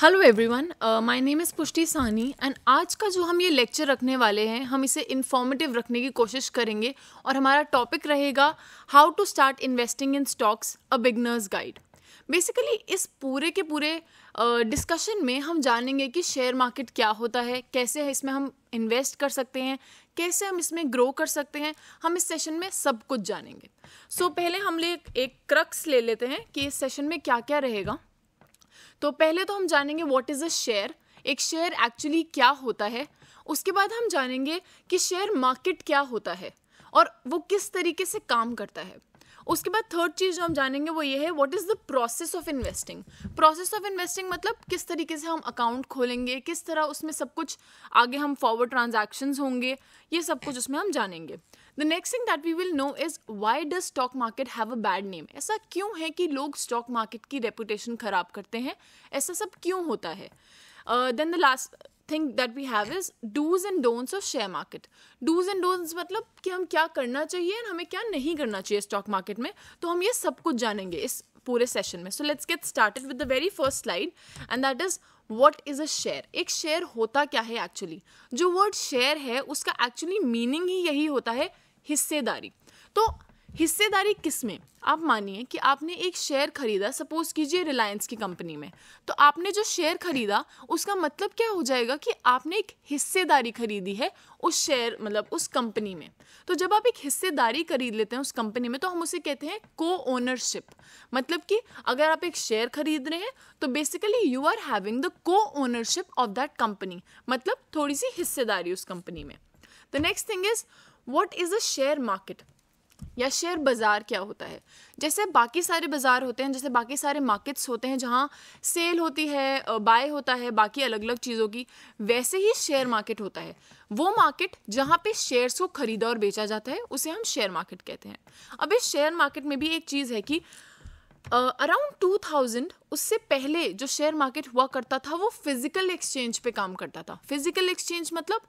Hello everyone, my name is पुष्टि Sahni and आज का जो हम ये लेक्चर रखने वाले हैं हम इसे इन्फॉर्मेटिव रखने की कोशिश करेंगे और हमारा टॉपिक रहेगा how to start investing in stocks, a beginner's guide. Basically इस पूरे के पूरे डिस्कशन में हम जानेंगे कि शेयर मार्केट क्या होता है, कैसे है इसमें हम इन्वेस्ट कर सकते हैं, कैसे हम इसमें ग्रो कर सकते हैं। हम इस सेशन में सब कुछ जानेंगे। सो पहले हम एक क्रक्स ले लेते हैं कि इस सेशन में क्या क्या रहेगा। तो पहले तो हम जानेंगे व्हाट इज़ अ शेयर, एक शेयर एक्चुअली क्या होता है। उसके बाद हम जानेंगे कि शेयर मार्केट क्या होता है और वो किस तरीके से काम करता है। उसके बाद थर्ड चीज़ जो हम जानेंगे वो ये है what is the process of investing. Process of investing मतलब किस तरीके से हम अकाउंट खोलेंगे, किस तरह उसमें सब कुछ आगे हम फॉरवर्ड ट्रांजैक्शंस होंगे, ये सब कुछ उसमें हम जानेंगे। The next thing that we will know is why does stock market have a bad name. ऐसा क्यों है कि लोग स्टॉक मार्केट की रेपुटेशन खराब करते हैं, ऐसा सब क्यों होता है। Then the last thing that we have is dos and don'ts of share market. Dos and don'ts मतलब कि हम क्या करना चाहिए और हमें क्या नहीं करना चाहिए स्टॉक मार्केट में। तो हम ये सब कुछ जानेंगे इस पूरे सेशन में। So let's get started with the very first slide and that is what is a share. एक शेयर होता क्या है एक्चुअली। जो वर्ड शेयर है उसका एक्चुअली मीनिंग ही यही होता है, हिस्सेदारी। तो हिस्सेदारी किस में? आप मानिए कि आपने एक शेयर खरीदा, सपोज कीजिए रिलायंस की कंपनी में। तो आपने जो शेयर खरीदा उसका मतलब क्या हो जाएगा कि आपने एक हिस्सेदारी खरीदी है उस शेयर मतलब उस कंपनी में। तो जब आप एक हिस्सेदारी खरीद लेते हैं उस कंपनी में तो हम उसे कहते हैं को ओनरशिप। मतलब कि अगर आप एक शेयर खरीद रहे हैं तो basically you are having the co ownership of that company, मतलब थोड़ी सी हिस्सेदारी उस कंपनी में। The next thing is what is a share market या शेयर बाजार क्या होता है। जैसे बाकी सारे बाजार होते हैं, जैसे बाकी सारे मार्केट्स होते हैं जहाँ सेल होती है, बाय होता है बाकी अलग अलग चीज़ों की, वैसे ही शेयर मार्केट होता है। वो मार्केट जहाँ पे शेयर्स को खरीदा और बेचा जाता है उसे हम शेयर मार्केट कहते हैं। अब इस शेयर मार्केट में भी एक चीज़ है कि अराउंड 2000 उससे पहले जो शेयर मार्केट हुआ करता था वो फिजिकल एक्सचेंज पे काम करता था। फिजिकल एक्सचेंज मतलब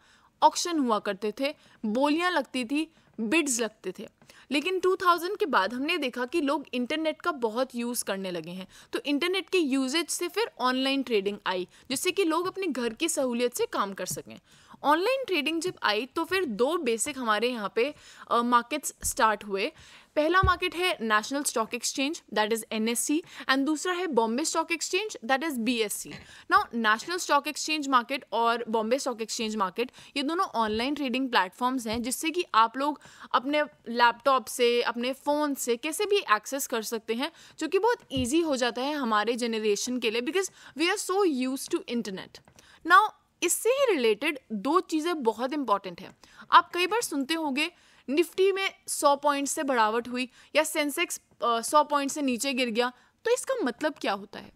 ऑक्शन हुआ करते थे, बोलियां लगती थी, बिड्स लगते थे। लेकिन 2000 के बाद हमने देखा कि लोग इंटरनेट का बहुत यूज़ करने लगे हैं। तो इंटरनेट के यूजेज से फिर ऑनलाइन ट्रेडिंग आई, जिससे कि लोग अपने घर की सहूलियत से काम कर सकें। ऑनलाइन ट्रेडिंग जब आई तो फिर दो बेसिक हमारे यहाँ पे मार्केट्स स्टार्ट हुए। पहला मार्केट है national stock exchange that is NSE and दूसरा है Bombay stock exchange that is BSE। Now national stock exchange market और बॉम्बे स्टॉक एक्सचेंज मार्केट ये दोनों ऑनलाइन ट्रेडिंग प्लेटफॉर्म्स हैं जिससे कि आप लोग अपने लैपटॉप से, अपने फ़ोन से कैसे भी एक्सेस कर सकते हैं, जो कि बहुत ईजी हो जाता है हमारे जनरेशन के लिए because we are so used to internet. Now इससे ही रिलेटेड दो चीज़ें बहुत इंपॉर्टेंट हैं। आप कई बार सुनते होंगे निफ्टी में 100 पॉइंट से बढ़ावट हुई या सेंसेक्स 100 पॉइंट से नीचे गिर गया। तो इसका मतलब क्या होता है?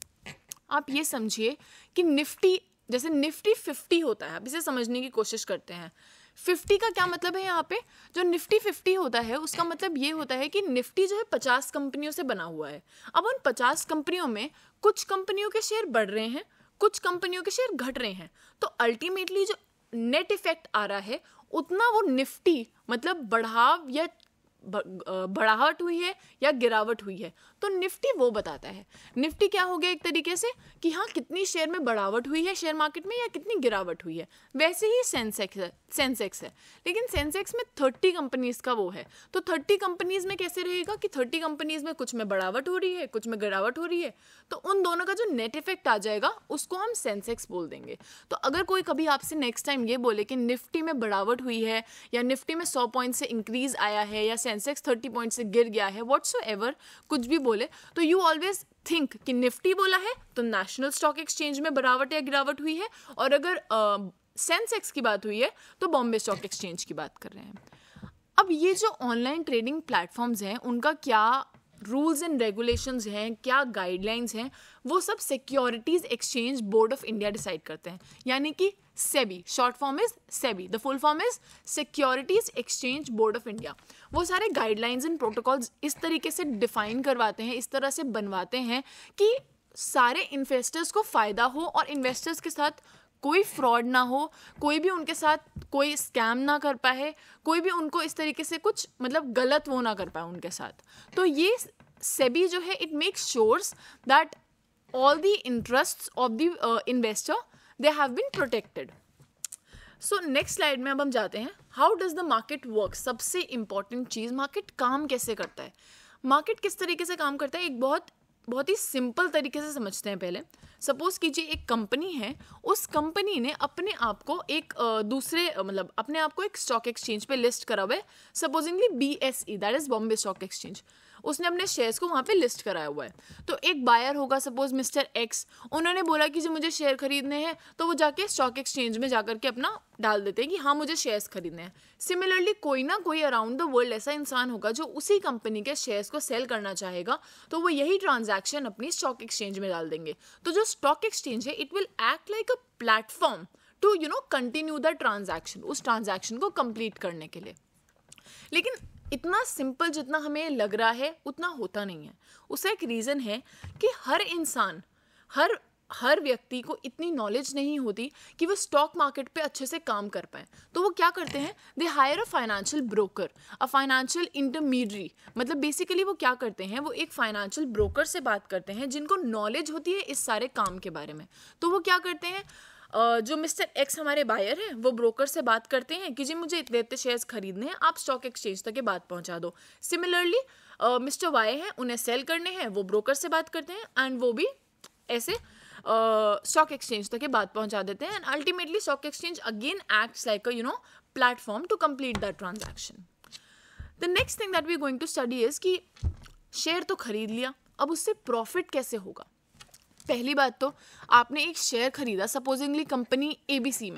आप ये समझिए कि निफ्टी जैसे निफ्टी 50 होता है, अब इसे समझने की कोशिश करते हैं। 50 का क्या मतलब है यहाँ पे? जो निफ्टी 50 होता है उसका मतलब ये होता है कि निफ्टी जो है 50 कंपनियों से बना हुआ है। अब उन 50 कंपनियों में कुछ कंपनियों के शेयर बढ़ रहे हैं, कुछ कंपनियों के शेयर घट रहे हैं। तो अल्टीमेटली जो नेट इफेक्ट आ रहा है उतना वो निफ्टी मतलब बढ़ावट हुई है या गिरावट हुई है, तो निफ्टी वो बताता है। निफ्टी क्या हो गया एक तरीके से कि हाँ कितनी शेयर में बढ़ावट हुई है शेयर मार्केट में या कितनी गिरावट हुई है। वैसे ही सेंसेक्स है लेकिन सेंसेक्स में 30 कंपनीज का वो है। तो 30 कंपनीज में कैसे रहेगा कि 30 कंपनीज में कुछ में बढ़ावट हो रही है, कुछ में गिरावट हो रही है। तो उन दोनों का जो नेट इफेक्ट आ जाएगा उसको हम सेंसेक्स बोल देंगे। तो अगर कोई कभी आपसे नेक्स्ट टाइम ये बोले कि निफ्टी में बढ़ावट हुई है या निफ्टी में 100 पॉइंट से इंक्रीज आया है या सेंसेक्स 30 पॉइंट से गिर गया है, व्हाटसोएवर कुछ भी बोले, तो यू ऑलवेज थिंक कि निफ्टी बोला है तो नेशनल स्टॉक एक्सचेंज में बढ़ावट या गिरावट हुई है, और अगर सेंसेक्स की बात हुई है तो बॉम्बे स्टॉक एक्सचेंज की बात कर रहे हैं। अब ये जो ऑनलाइन ट्रेडिंग प्लेटफॉर्म्स हैं उनका क्या रूल्स एंड रेगुलेशंस हैं, क्या गाइडलाइंस हैं, वो सब securities exchange board of India decide करते हैं, यानी कि SEBI. Short form is SEBI, the full form is securities exchange board of India. वो सारे गाइडलाइंस एंड प्रोटोकॉल्स इस तरीके से डिफाइन करवाते हैं, इस तरह से बनवाते हैं कि सारे इन्वेस्टर्स को फ़ायदा हो और इन्वेस्टर्स के साथ कोई फ्रॉड ना हो, कोई भी उनके साथ कोई स्कैम ना कर पाए, कोई भी उनको इस तरीके से कुछ मतलब गलत वो ना कर पाए उनके साथ। तो ये सेबी जो है it makes sures that all the interests of the investor they have been protected. So next slide में अब हम जाते हैं how does the market work. सबसे इंपॉर्टेंट चीज़, मार्केट काम कैसे करता है. मार्केट किस तरीके से काम करता है, एक बहुत ही सिंपल तरीके से समझते हैं. पहले सपोज कीजिए एक कंपनी है, उस कंपनी ने अपने आप को एक अपने आप को एक स्टॉक एक्सचेंज पे लिस्ट करा हुआ है. Supposedly BSE, that is Bombay stock exchange, उसने अपने शेयर्स को वहाँ पे लिस्ट कराया हुआ है. तो एक बायर होगा, सपोज मिस्टर एक्स, उन्होंने बोला कि जो मुझे शेयर खरीदने हैं, तो वो जाके स्टॉक एक्सचेंज में जाकर के अपना डाल देते हैं कि हाँ मुझे शेयर्स खरीदने हैं. सिमिलरली कोई ना कोई अराउंड द वर्ल्ड ऐसा इंसान होगा जो उसी कंपनी के शेयर्स को सेल करना चाहेगा, तो वो यही ट्रांजैक्शन अपनी स्टॉक एक्सचेंज में डाल देंगे. तो जो स्टॉक एक्सचेंज है it will act like a platform to continue the transaction, उस ट्रांजैक्शन को कंप्लीट करने के लिए. लेकिन इतना सिंपल जितना हमें लग रहा है उतना होता नहीं है. उसका एक रीज़न है कि हर इंसान, हर व्यक्ति को इतनी नॉलेज नहीं होती कि वो स्टॉक मार्केट पे अच्छे से काम कर पाए. तो वो क्या करते हैं, they hire a financial broker, a financial intermediary. मतलब बेसिकली वो क्या करते हैं, वो एक फाइनेंशियल ब्रोकर से बात करते हैं जिनको नॉलेज होती है इस सारे काम के बारे में. तो वो क्या करते हैं, जो मिस्टर एक्स हमारे बायर हैं वो ब्रोकर से बात करते हैं कि जी मुझे इतने इतने शेयर्स खरीदने हैं, आप स्टॉक एक्सचेंज तक ये बात पहुंचा दो. सिमिलरली मिस्टर वाई हैं, उन्हें सेल करने हैं, वो ब्रोकर से बात करते हैं एंड वो भी ऐसे स्टॉक एक्सचेंज तक ये बात पहुंचा देते हैं. And ultimately stock exchange again acts like a platform to complete that transaction. The next thing that we are going to study is कि शेयर तो खरीद लिया, अब उससे प्रॉफिट कैसे होगा. पहली बात तो आपने एक शेयर खरीदा, सपोजिंगली कंपनी ABC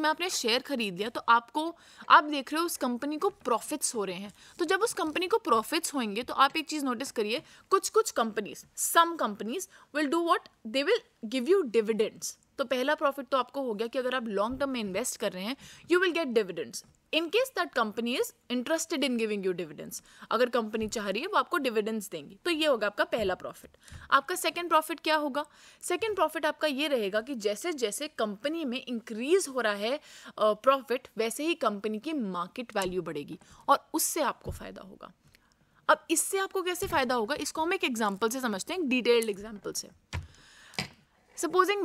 में आपने शेयर खरीद लिया, तो आप देख रहे हो उस कंपनी को प्रॉफिट्स हो रहे हैं. तो जब उस कंपनी को प्रॉफिट्स होंगे तो आप एक चीज़ नोटिस करिए, कुछ companies, some companies will do what, they will give you dividends. तो पहला प्रॉफिट तो आपको हो गया कि अगर आप लॉन्ग टर्म में इन्वेस्ट कर रहे हैं you will get dividends in case that company is interested in giving you dividends. अगर कंपनी चाह रही है वो आपको डिविडेंड्स देंगी. तो ये होगा आपका पहला प्रॉफिट. आपका सेकंड प्रॉफिट क्या होगा, सेकंड प्रॉफिट आपका ये रहेगा कि जैसे जैसे कंपनी में इंक्रीज हो रहा है प्रॉफिट, वैसे ही कंपनी की मार्केट वैल्यू बढ़ेगी और उससे आपको फायदा होगा. अब इससे आपको कैसे फायदा होगा, इसको हम एक एग्जाम्पल से समझते हैं, एक डिटेल्ड एग्जाम्पल से. सपोजिंग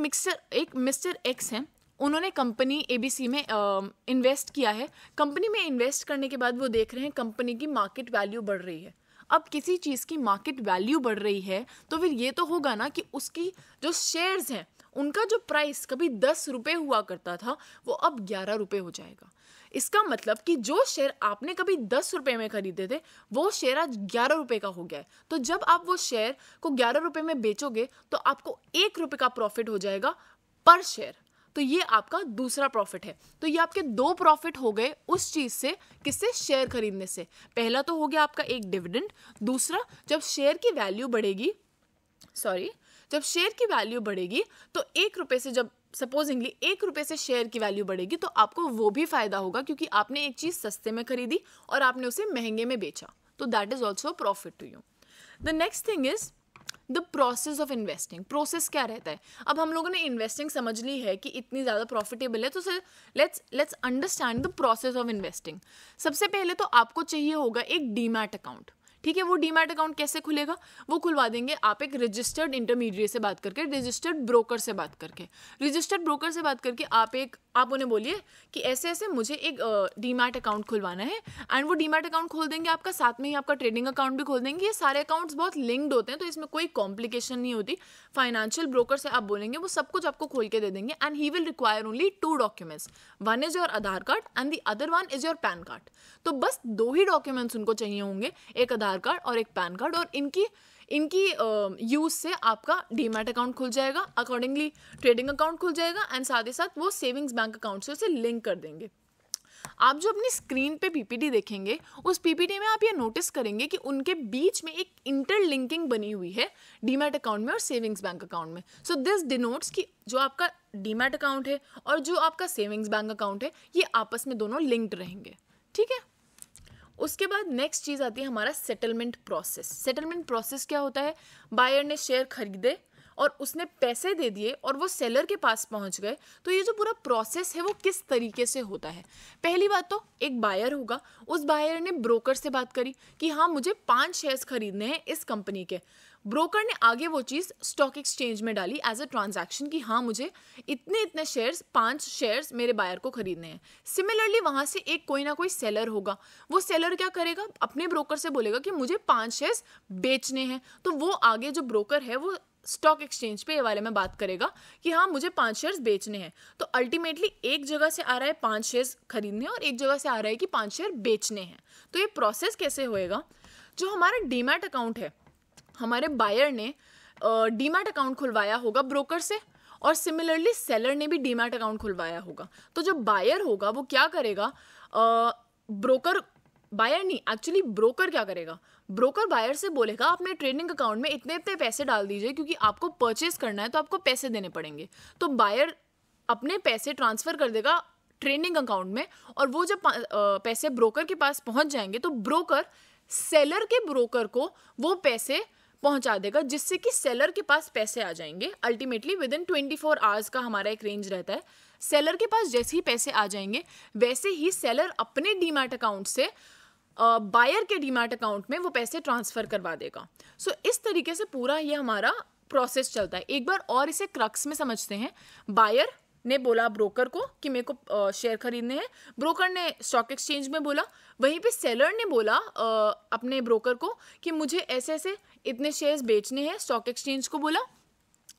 मिस्टर एक्स हैं, उन्होंने कंपनी ABC में इन्वेस्ट किया है. कंपनी में इन्वेस्ट करने के बाद वो देख रहे हैं कंपनी की मार्केट वैल्यू बढ़ रही है. अब किसी चीज़ की मार्केट वैल्यू बढ़ रही है तो फिर ये तो होगा ना कि उसकी जो शेयर्स हैं उनका जो प्राइस कभी 10 रुपये हुआ करता था वो अब 11 रुपये हो जाएगा. इसका मतलब कि जो शेयर आपने कभी 10 रुपये में खरीदे थे वो शेयर आज 11 रुपये का हो गया है. तो जब आप वो शेयर को 11 रुपये में बेचोगे तो आपको 1 रुपये का प्रॉफिट हो जाएगा पर शेयर. तो ये आपका दूसरा प्रॉफिट है. तो ये आपके 2 प्रॉफिट हो गए उस चीज़ से, किससे, शेयर खरीदने से. पहला तो हो गया आपका एक डिविडेंड, दूसरा जब शेयर की वैल्यू बढ़ेगी तो 1 रुपये से, जब सपोजिंगली 1 रुपये से शेयर की वैल्यू बढ़ेगी तो आपको वो भी फायदा होगा क्योंकि आपने एक चीज़ सस्ते में खरीदी और आपने उसे महंगे में बेचा. तो that is also profit to you. The next thing is the process of investing. Process क्या रहता है, अब हम लोगों ने इन्वेस्टिंग समझ ली है कि इतनी ज़्यादा प्रॉफिटेबल है, तो sir let's understand the process of investing. सबसे पहले तो आपको चाहिए होगा एक डीमैट अकाउंट. ठीक है, वो डीमैट अकाउंट कैसे खुलेगा, वो खुलवा देंगे आप एक रजिस्टर्ड इंटरमीडिएट से बात करके, रजिस्टर्ड ब्रोकर से बात करके आप उन्हें बोलिए कि ऐसे ऐसे मुझे एक डीमैट अकाउंट खुलवाना है एंड वो डीमैट अकाउंट खोल देंगे आपका, साथ में ही आपका ट्रेडिंग अकाउंट भी खोल देंगे. ये सारे अकाउंट्स बहुत लिंक्ड होते हैं तो इसमें कोई कॉम्प्लिकेशन नहीं होती. फाइनेंशियल ब्रोकर से आप बोलेंगे वो सब कुछ आपको खोल के दे देंगे and he will require only 2 documents. One is your Aadhaar card and the other one is your pan card. तो बस 2 ही डॉक्यूमेंट्स उनको चाहिए होंगे, एक आधार कार्ड और एक पैन कार्ड, और इनकी यूज से आपका डीमैट अकाउंट खुल जाएगा, अकॉर्डिंगली ट्रेडिंग अकाउंट खुल जाएगा एंड साथ ही साथ वो सेविंग्स बैंक अकाउंट से उसे लिंक कर देंगे. आप जो अपनी स्क्रीन पे PPT देखेंगे उस PPT में आप ये नोटिस करेंगे कि उनके बीच में एक इंटरलिंकिंग बनी हुई है डीमैट अकाउंट में और सेविंग्स बैंक अकाउंट में. सो दिस डिनोट्स कि जो आपका डीमैट अकाउंट है और जो आपका सेविंग्स बैंक अकाउंट है ये आपस में दोनों लिंक्ड रहेंगे. ठीक है, उसके बाद नेक्स्ट चीज़ आती है हमारा सेटलमेंट प्रोसेस. सेटलमेंट प्रोसेस क्या होता है, बायर ने शेयर खरीदे और उसने पैसे दे दिए और वो सेलर के पास पहुंच गए, तो ये जो पूरा प्रोसेस है वो किस तरीके से होता है। पहली बात तो एक बायर होगा, उस बायर ने ब्रोकर से बात करी कि हाँ मुझे 5 शेयर्स खरीदने हैं इस कंपनी के। ब्रोकर ने आगे वो चीज़ स्टॉक एक्सचेंज में डाली एज अ ट्रांजैक्शन कि हाँ मुझे इतने इतने शेयर्स, 5 शेयर्स मेरे बायर को खरीदने हैं। सिमिलरली वहाँ से एक कोई ना कोई सेलर होगा, वो सेलर क्या करेगा, अपने ब्रोकर से बोलेगा कि मुझे 5 शेयर्स बेचने हैं, तो वो आगे जो ब्रोकर है वो स्टॉक एक्सचेंज पे ये वाले में बात करेगा कि हाँ मुझे 5 शेयर्स बेचने हैं। तो अल्टीमेटली एक जगह से आ रहा है 5 शेयर्स खरीदने और एक जगह से आ रहा है कि 5 शेयर बेचने हैं। तो ये प्रोसेस कैसे होएगा, जो हमारा डीमैट अकाउंट है, हमारे बायर ने डीमैट अकाउंट खुलवाया होगा ब्रोकर से, और सिमिलरली सेलर ने भी डीमैट अकाउंट खुलवाया होगा। तो जो बायर होगा वो क्या करेगा, ब्रोकर, बायर नहीं एक्चुअली ब्रोकर क्या करेगा, ब्रोकर बायर से बोलेगा अपने ट्रेडिंग अकाउंट में इतने इतने पैसे डाल दीजिए क्योंकि आपको परचेज करना है तो आपको पैसे देने पड़ेंगे। तो बायर अपने पैसे ट्रांसफ़र कर देगा ट्रेडिंग अकाउंट में, और वो जब पैसे ब्रोकर के पास पहुंच जाएंगे तो ब्रोकर सेलर के ब्रोकर को वो पैसे पहुंचा देगा, जिससे कि सेलर के पास पैसे आ जाएंगे। अल्टीमेटली विद इन 24 आवर्स का हमारा एक रेंज रहता है। सेलर के पास जैसे ही पैसे आ जाएंगे वैसे ही सेलर अपने डीमैट अकाउंट से बायर के डीमैट अकाउंट में वो पैसे ट्रांसफ़र करवा देगा। सो इस तरीके से पूरा ये हमारा प्रोसेस चलता है। एक बार और इसे क्रक्स में समझते हैं। बायर ने बोला ब्रोकर को कि मेरे को शेयर खरीदने हैं, ब्रोकर ने स्टॉक एक्सचेंज में बोला, वहीं पे सेलर ने बोला अपने ब्रोकर को कि मुझे ऐसे ऐसे इतने शेयर्स बेचने हैं, स्टॉक एक्सचेंज को बोला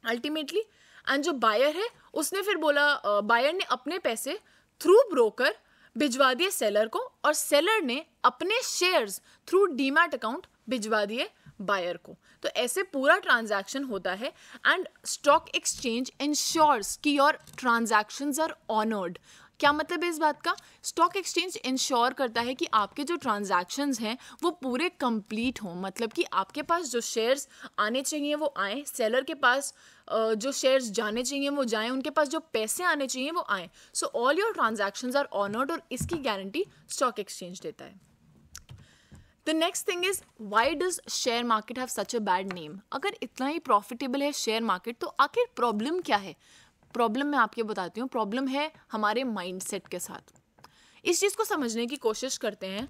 अल्टीमेटली। एंड जो बायर है उसने फिर बोला, बायर ने अपने पैसे थ्रू ब्रोकर भिजवा दिए सेलर को, और सेलर ने अपने शेयर्स थ्रू डीमैट अकाउंट भिजवा दिए बायर को। तो ऐसे पूरा ट्रांजैक्शन होता है। एंड स्टॉक एक्सचेंज इंश्योर्स कि योर ट्रांजैक्शंस आर ऑनर्ड। क्या मतलब है इस बात का, स्टॉक एक्सचेंज इंश्योर करता है कि आपके जो ट्रांजैक्शंस हैं वो पूरे कंप्लीट हों, मतलब कि आपके पास जो शेयर्स आने चाहिए वो आएँ, सेलर के पास जो शेयर्स जाने चाहिए वो जाएं, उनके पास जो पैसे आने चाहिए वो आएँ। So all your transactions are honoured, और इसकी गारंटी स्टॉक एक्सचेंज देता है। The next thing is why does share market have such a bad name. अगर इतना ही प्रॉफिटेबल है शेयर मार्केट तो आखिर प्रॉब्लम क्या है। प्रॉब्लम मैं आपको बताती हूँ, प्रॉब्लम है हमारे माइंडसेट के साथ। इस चीज़ को समझने की कोशिश करते हैं।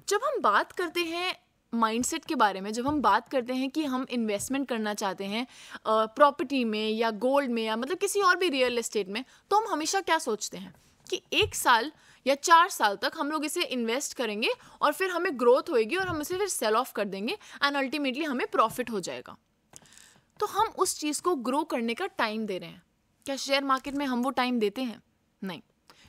जब हम बात करते हैं माइंडसेट के बारे में, जब हम बात करते हैं कि हम इन्वेस्टमेंट करना चाहते हैं प्रॉपर्टी में या गोल्ड में या मतलब किसी और भी रियल एस्टेट में, तो हम हमेशा क्या सोचते हैं कि 1 साल या 4 साल तक हम लोग इसे इन्वेस्ट करेंगे और फिर हमें ग्रोथ होएगी और हम इसे फिर सेल ऑफ कर देंगे एंड अल्टीमेटली हमें प्रॉफिट हो जाएगा। तो हम उस चीज़ को ग्रो करने का टाइम दे रहे हैं। क्या शेयर मार्केट में हम वो टाइम देते हैं? नहीं।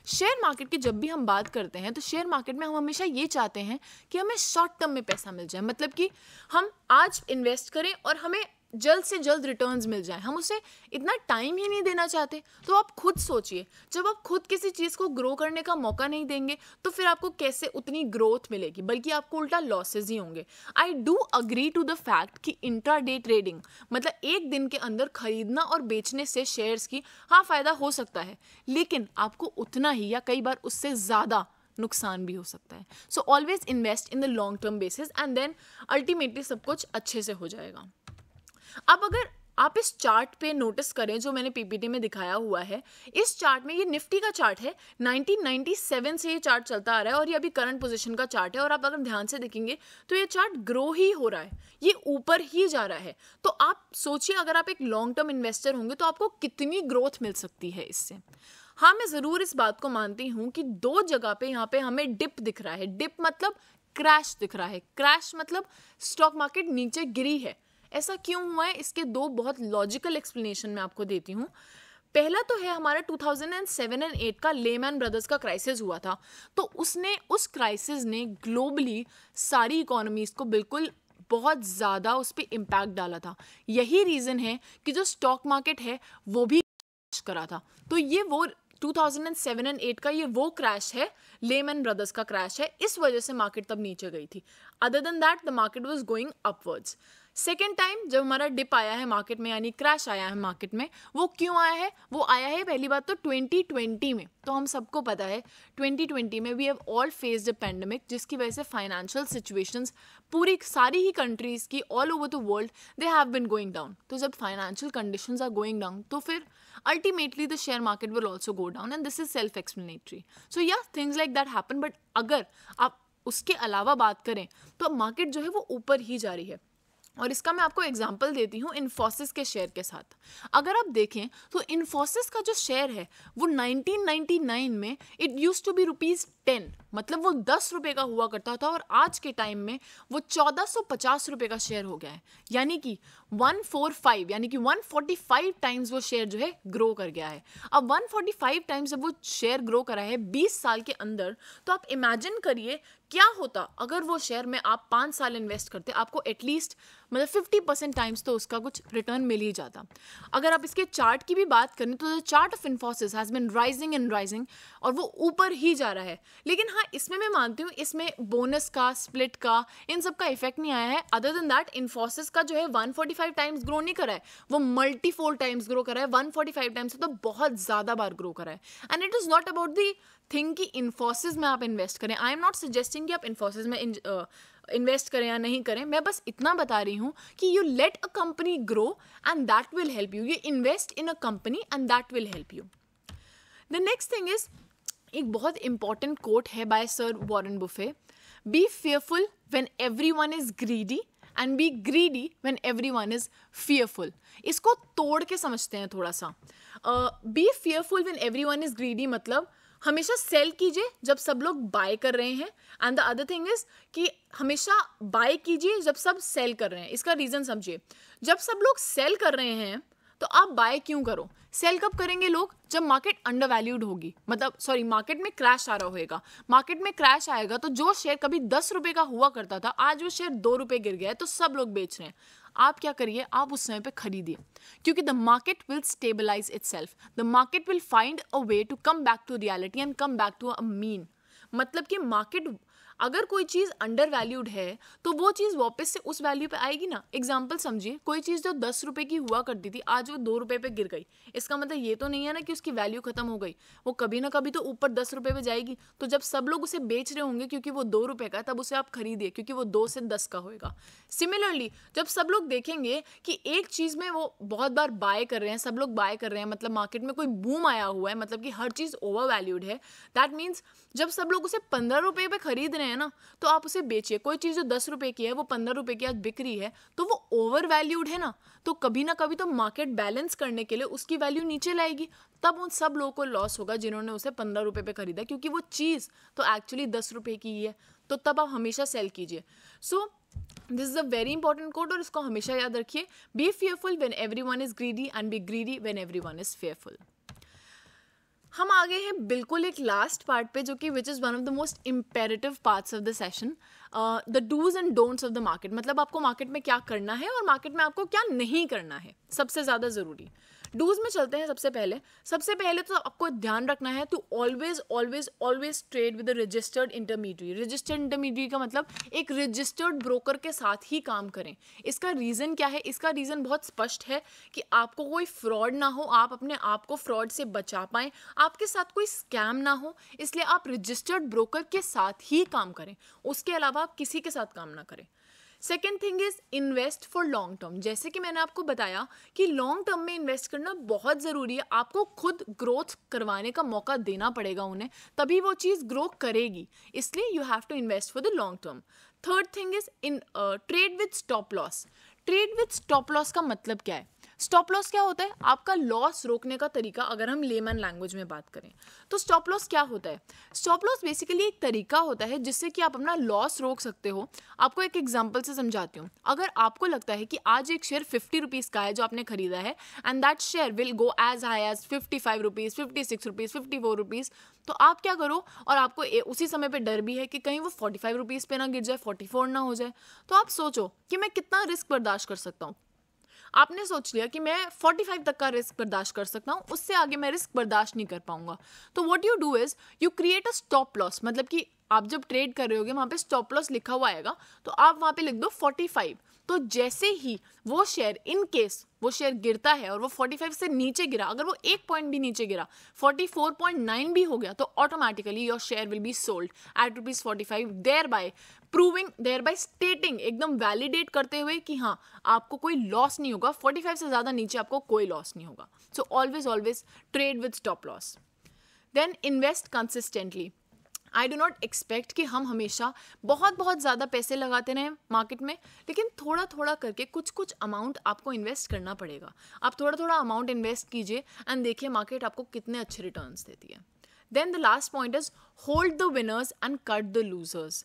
शेयर मार्केट की जब भी हम बात करते हैं तो शेयर मार्केट में हम हमेशा ये चाहते हैं कि हमें शॉर्ट टर्म में पैसा मिल जाए, मतलब कि हम आज इन्वेस्ट करें और हमें जल्द से जल्द रिटर्न्स मिल जाए। हम उसे इतना टाइम ही नहीं देना चाहते। तो आप खुद सोचिए, जब आप खुद किसी चीज़ को ग्रो करने का मौका नहीं देंगे तो फिर आपको कैसे उतनी ग्रोथ मिलेगी, बल्कि आपको उल्टा लॉसेज ही होंगे। I do agree to the fact कि इंट्राडे ट्रेडिंग मतलब एक दिन के अंदर खरीदना और बेचने से शेयर्स की हाँ फ़ायदा हो सकता है, लेकिन आपको उतना ही या कई बार उससे ज़्यादा नुकसान भी हो सकता है। So always invest in the long term basis and then ultimately सब कुछ अच्छे से हो जाएगा। अब अगर आप इस चार्ट पे नोटिस करें जो मैंने पीपीटी में दिखाया हुआ है, इस चार्ट में ये निफ्टी का चार्ट है। 1997 से ये चार्ट चलता आ रहा है और ये अभी करंट पोजीशन का चार्ट है। और आप अगर ध्यान से देखेंगे तो ये चार्ट ग्रो ही हो रहा है, ये ऊपर ही जा रहा है। तो आप सोचिए, अगर आप एक लॉन्ग टर्म इन्वेस्टर होंगे तो आपको कितनी ग्रोथ मिल सकती है इससे। हाँ, मैं ज़रूर इस बात को मानती हूँ कि 2 जगह पे यहाँ पे हमें डिप दिख रहा है। डिप मतलब क्रैश दिख रहा है। क्रैश मतलब स्टॉक मार्केट नीचे गिरी है। ऐसा क्यों हुआ है, इसके 2 बहुत लॉजिकल एक्सप्लेनेशन मैं आपको देती हूँ। पहला तो है हमारा 2007 एंड 8 का लेमैन ब्रदर्स का क्राइसिस हुआ था। तो उस क्राइसिस ने ग्लोबली सारी इकोनॉमीज़ को बिल्कुल बहुत ज़्यादा उस पर इम्पैक्ट डाला था। यही रीज़न है कि जो स्टॉक मार्केट है वो भी क्रैश करा था। तो ये वो 2007 एंड 8 का ये वो क्रैश है, लेमैन ब्रदर्स का क्रैश है। इस वजह से मार्केट तब नीचे गई थी। Other than that the market was going upwards. Second time जब हमारा डिप आया है मार्केट में, यानी क्रैश आया है मार्केट में, वो क्यों आया है? वो आया है पहली बात तो 2020 में। तो हम सबको पता है 2020 में we have all faced a pandemic, जिसकी वजह से फाइनेंशियल सिचुएशंस पूरी सारी ही कंट्रीज की all over the world they have been going down. तो जब financial conditions are going down तो फिर ultimately the share market will also go down, and this is self explanatory. So yeah things like that happen, but अगर आप उसके अलावा बात करें तो मार्केट जो है वो ऊपर ही जा रही है। और इसका मैं आपको एग्जांपल देती हूँ इन्फोसिस के शेयर के साथ। अगर आप देखें तो इन्फोसिस का जो शेयर है वो 1999 में इट यूज्ड टू बी ₹10, मतलब वो 10 रुपये का हुआ करता था, और आज के टाइम में वो 1450 रुपये का शेयर हो गया है। यानी कि 145 यानी कि 145 टाइम्स वो शेयर जो है ग्रो कर गया है। अब 145 टाइम्स जब वो शेयर ग्रो करा है 20 साल के अंदर, तो आप इमेजिन करिए क्या होता अगर वो शेयर में आप 5 साल इन्वेस्ट करते, आपको एटलीस्ट मतलब 50% टाइम्स तो उसका कुछ रिटर्न मिल ही जाता। अगर आप इसके चार्ट की भी बात करें तो the chart of Infosys has been rising and rising, और वो ऊपर ही जा रहा है। लेकिन हाँ, इसमें मैं मानती हूँ इसमें बोनस का, स्प्लिट का, इन सब का इफेक्ट नहीं आया है। अदर देन दैट इन्फोसिस का जो है 145 टाइम्स ग्रो नहीं करा है, वो मल्टीफोल्ड टाइम्स ग्रो करा है। 145 टाइम्स तो बहुत ज़्यादा बार ग्रो करा है। And it is not about the thing कि इन्फोसिस में आप इन्वेस्ट करें। आई एम नॉट सजेस्टिंग कि आप इन्फोसिस में इन्वेस्ट करें या नहीं करें। मैं बस इतना बता रही हूँ कि you let a company grow and that will help you. You invest in a company and that will help you. The next thing is, एक बहुत इंपॉर्टेंट कोट है by sir Warren Buffett, be fearful when everyone is greedy and be greedy when everyone is fearful. इसको तोड़ के समझते हैं थोड़ा सा। Be fearful when everyone is greedy मतलब हमेशा सेल कीजिए जब सब लोग बाय कर रहे हैं, and the other thing is कि हमेशा बाय कीजिए जब सब सेल कर रहे हैं। इसका रीजन समझिए, जब सब लोग सेल कर रहे हैं तो आप बाय क्यों करो? सेल कब करेंगे लोग? जब मार्केट अंडर वैल्यूड होगी, मतलब सॉरी मार्केट में क्रैश आ रहा होगा। मार्केट में क्रैश आएगा तो जो शेयर कभी 10 रुपये का हुआ करता था, आज वो शेयर 2 रुपये गिर गया है, तो सब लोग बेच रहे हैं। आप क्या करिए, आप उस समय पे खरीदिए, क्योंकि the market will stabilise itself, the market will find a way to come back to reality and come back to a mean. मतलब कि मार्केट अगर कोई चीज़ अंडर वैल्यूड है तो वो चीज़ वापस से उस वैल्यू पे आएगी ना। एग्जाम्पल समझिए, कोई चीज़ जो 10 रुपये की हुआ करती थी आज वो 2 रुपये पे गिर गई, इसका मतलब ये तो नहीं है ना कि उसकी वैल्यू खत्म हो गई। वो कभी ना कभी तो ऊपर 10 रुपये पे जाएगी। तो जब सब लोग उसे बेच रहे होंगे क्योंकि वो 2 रुपये का, तब उसे आप खरीदिए क्योंकि वो 2 से 10 का होएगा। सिमिलरली जब सब लोग देखेंगे कि एक चीज़ में वो बहुत बार बाय कर रहे हैं, सब लोग बाय कर रहे हैं, मतलब मार्केट में कोई बूम आया हुआ है, मतलब कि हर चीज़ ओवर वैल्यूड है, दैट मीन्स जब सब लोग उसे 15 रुपये पे खरीद रहे हैं ना, तो आप उसे बेचिए। कोई चीज़ जो 10 रुपये की है वो 15 रुपये की आज बिक रही है, तो वो ओवर वैल्यूड है ना, तो कभी ना कभी तो मार्केट बैलेंस करने के लिए उसकी वैल्यू नीचे लाएगी। तब उन सब लोगों को लॉस होगा जिन्होंने उसे 15 रुपये पे खरीदा, क्योंकि वो चीज़ तो एक्चुअली 10 रुपये की ही है। तो तब आप हमेशा सेल कीजिए। So this is a very important code, और इसको हमेशा याद रखिए, B fearful when everyone is greedy and be greedy when everyone is fearful. हम आ गए हैं बिल्कुल एक लास्ट पार्ट पे, जो कि which is one of the most imperative parts of the session, the do's and don'ts of the market. मतलब आपको मार्केट में क्या करना है और मार्केट में आपको क्या नहीं करना है, सबसे ज़्यादा ज़रूरी। डूज में चलते हैं। सबसे पहले तो आपको ध्यान रखना है to always always always trade with a registered intermediate. Registered intermediate का मतलब एक रजिस्टर्ड ब्रोकर के साथ ही काम करें। इसका रीज़न क्या है? इसका रीज़न बहुत स्पष्ट है कि आपको कोई फ्रॉड ना हो, आप अपने आप को फ्रॉड से बचा पाएँ, आपके साथ कोई स्कैम ना हो, इसलिए आप रजिस्टर्ड ब्रोकर के साथ ही काम करें। उसके अलावा आप किसी के साथ काम ना करें। Second thing is invest for long term. जैसे कि मैंने आपको बताया कि लॉन्ग टर्म में इन्वेस्ट करना बहुत ज़रूरी है। आपको खुद ग्रोथ करवाने का मौका देना पड़ेगा उन्हें, तभी वो चीज़ ग्रो करेगी। इसलिए you have to invest for the long term. Third thing is in trade with stop loss. Trade with stop loss का मतलब क्या है? स्टॉप लॉस क्या होता है? आपका लॉस रोकने का तरीका। अगर हम लेमन लैंग्वेज में बात करें तो स्टॉप लॉस क्या होता है? स्टॉप लॉस बेसिकली एक तरीका होता है जिससे कि आप अपना लॉस रोक सकते हो। आपको एक एग्जांपल से समझाती हूँ। अगर आपको लगता है कि आज एक शेयर 50 रुपीज़ का है जो आपने खरीदा है, and that share will go as high as 55 rupees, 56 rupees, 54 rupees, तो आप क्या करो, और आपको उसी समय पे डर भी है कि कहीं वो 45 रुपीज़ पे ना गिर जाए, 44 ना हो जाए, तो आप सोचो कि मैं कितना रिस्क बर्दाश्त कर सकता हूँ। आपने सोच लिया कि मैं 45 तक का रिस्क बर्दाश्त कर सकता हूँ, उससे आगे मैं रिस्क बर्दाश्त नहीं कर पाऊंगा। तो what you do is you create a stop loss. मतलब कि आप जब ट्रेड कर रहे होगे वहाँ पे स्टॉप लॉस लिखा हुआ आएगा, तो आप वहाँ पे लिख दो 45। तो जैसे ही वो शेयर, इन केस वो शेयर गिरता है और वो 45 से नीचे गिरा, अगर वो 1 पॉइंट भी नीचे गिरा, 44.9 भी हो गया, तो automatically your share will be sold at ₹45, thereby stating, एकदम वैलिडेट करते हुए कि हाँ आपको कोई लॉस नहीं होगा, 45 से ज़्यादा नीचे आपको कोई लॉस नहीं होगा। So always trade with stop loss. Then invest consistently. I do not expect कि हम हमेशा बहुत ज़्यादा पैसे लगाते रहें मार्केट में, लेकिन थोड़ा थोड़ा करके कुछ अमाउंट आपको इन्वेस्ट करना पड़ेगा। आप थोड़ा अमाउंट इन्वेस्ट कीजिए एंड देखिए मार्केट आपको कितने अच्छे रिटर्न्स देती है। Then the last point is hold the winners and cut the losers.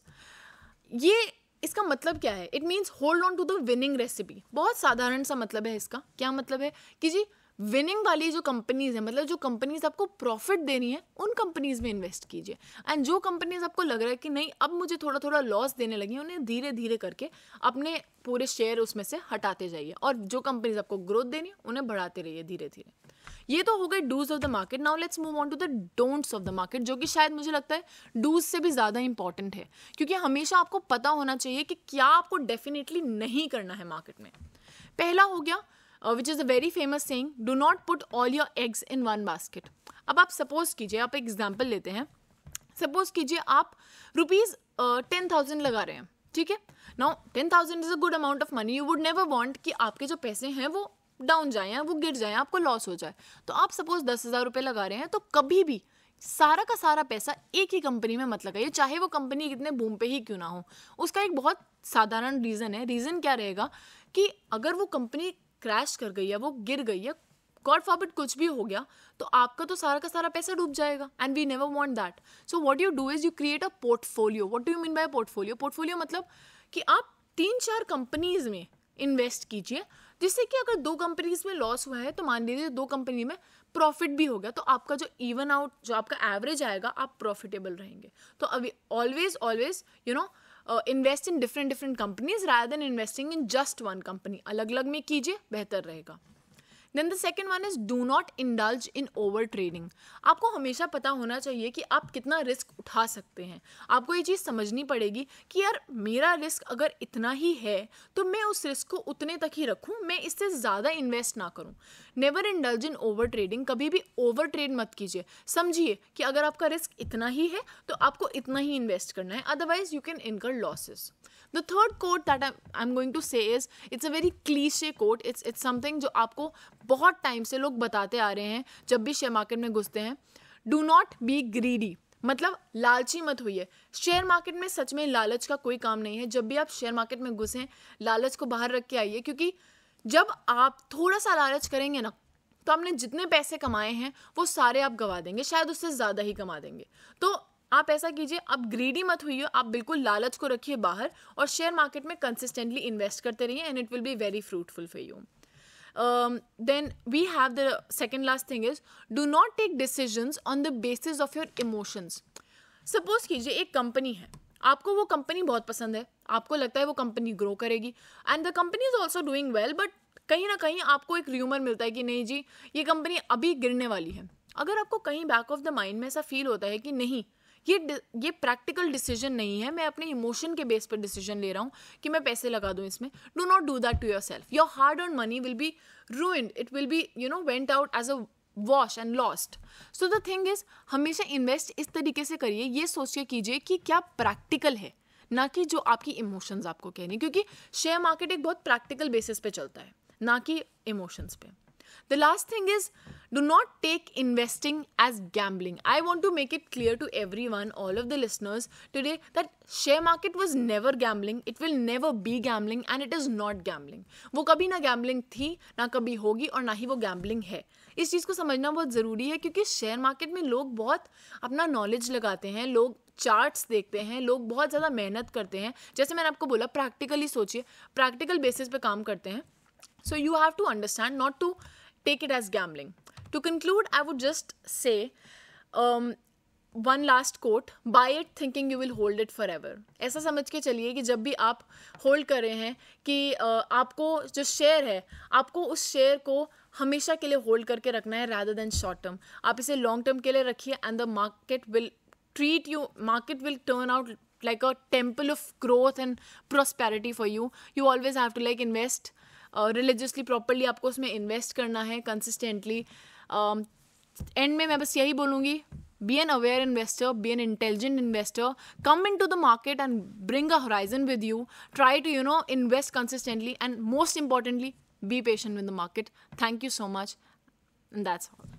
ये इसका मतलब क्या है? It means hold on to the winning recipe. बहुत साधारण सा मतलब है इसका। क्या मतलब है कि जी विनिंग वाली जो कंपनीज है, मतलब जो कंपनीज आपको प्रॉफिट दे रही हैं, उन कंपनीज में इन्वेस्ट कीजिए। एंड जो कंपनीज आपको लग रहा है कि नहीं अब मुझे थोड़ा लॉस देने लगी, उन्हें धीरे धीरे करके अपने पूरे शेयर उसमें से हटाते जाइए। और जो कंपनीज आपको ग्रोथ देनी है उन्हें बढ़ाते रहिए धीरे धीरे। ये तो हो गए do's of the market. Now let's move on to the don'ts of the market, जो कि शायद मुझे लगता है डूज से भी ज़्यादा इंपॉर्टेंट है, क्योंकि हमेशा आपको पता होना चाहिए कि क्या आपको डेफिनेटली नहीं करना है मार्केट में। पहला हो गया which is a very famous saying, do not put all your eggs in one basket. अब आप सपोज कीजिए, आप एक एग्जाम्पल लेते हैं, सपोज कीजिए आप ₹10,000 लगा रहे हैं, ठीक है। Now 10,000 is a good amount of money. You would never want कि आपके जो पैसे हैं वो डाउन जाए या वो गिर जाए, आपको लॉस हो जाए। तो आप सपोज 10,000 रुपये लगा रहे हैं, तो कभी भी सारा का सारा पैसा एक ही कंपनी में मत लगाइए, चाहे वो कंपनी कितने बूम पे ही क्यों ना हो। उसका एक बहुत साधारण रीज़न है। रीज़न क्या रहेगा कि अगर वो कंपनी क्रैश कर गई या वो गिर गई या गॉड फॉरबिड कुछ भी हो गया, तो आपका तो सारा का सारा पैसा डूब जाएगा। And we never want that. So what you do is you create a portfolio. What do you mean by portfolio? Portfolio मतलब कि आप 3-4 कंपनीज में इन्वेस्ट कीजिए, जिससे कि अगर 2 कंपनीज में लॉस हुआ है तो मान लीजिए 2 कंपनी में प्रॉफिट भी हो गया, तो आपका जो इवन आउट, जो आपका एवरेज आएगा, आप प्रॉफिटेबल रहेंगे। तो अभी always you know invest in different companies rather than investing in just one company. अलग अलग में कीजिए, बेहतर रहेगा। Then the second one is do not indulge in over trading. आपको हमेशा पता होना चाहिए कि आप कितना रिस्क उठा सकते हैं। आपको ये चीज़ समझनी पड़ेगी कि यार मेरा रिस्क अगर इतना ही है तो मैं उस रिस्क को उतने तक ही रखूँ, मैं इससे ज़्यादा इन्वेस्ट ना करूँ। Never indulge in over trading. कभी भी ओवर ट्रेड मत कीजिए। समझिए कि अगर आपका रिस्क इतना ही है तो आपको इतना ही इन्वेस्ट करना है, अदरवाइज यू कैन इनकर losses. The third quote that I'm going to say is, it's a very cliche quote. It's something जो आपको बहुत टाइम से लोग बताते आ रहे हैं जब भी शेयर मार्केट में घुसते हैं। Do not be greedy. मतलब लालची मत होइए। शेयर मार्केट में सच में लालच का कोई काम नहीं है। जब भी आप शेयर मार्केट में घुसें, लालच को बाहर रख के आइए, क्योंकि जब आप थोड़ा सा लालच करेंगे ना, तो आपने जितने पैसे कमाए हैं वो सारे आप गवा देंगे, शायद उससे ज़्यादा ही कमा देंगे। तो आप ऐसा कीजिए, आप ग्रीडी मत हुइए, आप बिल्कुल लालच को रखिए बाहर और शेयर मार्केट में कंसिस्टेंटली इन्वेस्ट करते रहिए and it will be very fruitful for you. Then we have the second last thing is, do not take decisions on the basis of your emotions. Suppose कीजिए एक company है, आपको वो company बहुत पसंद है, आपको लगता है वो कंपनी ग्रो करेगी and the company is also doing well, but कहीं ना कहीं आपको एक र्यूमर मिलता है कि नहीं जी ये कंपनी अभी गिरने वाली है। अगर आपको कहीं बैक ऑफ द माइंड में ऐसा फील होता है कि नहीं ये प्रैक्टिकल डिसीजन नहीं है, मैं अपने इमोशन के बेस पर डिसीजन ले रहा हूँ कि मैं पैसे लगा दूँ इसमें, do not do that to yourself. Your hard earn money will be ruined, it will be went out as a wash and lost. So the thing is, हमेशा इन्वेस्ट इस तरीके से करिए, ये सोच के कीजिए कि क्या प्रैक्टिकल है, ना कि जो आपकी इमोशंस आपको कह रही हैं, क्योंकि शेयर मार्केट एक बहुत प्रैक्टिकल बेसिस पे चलता है, ना कि इमोशंस पे। The last thing is, do not take investing as gambling. I want to make it clear to everyone, all of the listeners today, that share market was never gambling. It will never be gambling and it is not gambling. वो कभी ना gambling थी, ना कभी होगी और ना ही वो gambling है। इस चीज़ को समझना बहुत ज़रूरी है, क्योंकि शेयर मार्केट में लोग बहुत अपना नॉलेज लगाते हैं, लोग चार्ट्स देखते हैं, लोग बहुत ज़्यादा मेहनत करते हैं। जैसे मैंने आपको बोला, प्रैक्टिकली सोचिए, प्रैक्टिकल बेसिस पे काम करते हैं। So you have to understand not to take it as gambling. To conclude, I would just say one last quote, buy it thinking you will hold it forever. ऐसा समझ के चलिए कि जब भी आप होल्ड कर रहे हैं कि आपको जो शेयर है, आपको उस शेयर को हमेशा के लिए होल्ड करके रखना है rather than शॉर्ट टर्म। आप इसे लॉन्ग टर्म के लिए रखिए and the market will treat you, market will turn out like a temple of growth and prosperity for you. You always have to like invest religiously, properly आपको उसमें invest करना है consistently. End में मैं बस यही बोलूँगी, be an aware investor, be an intelligent investor, come into the market and bring a horizon with you. Try to, invest consistently, and most importantly, be patient with the market. Thank you so much. And that's all.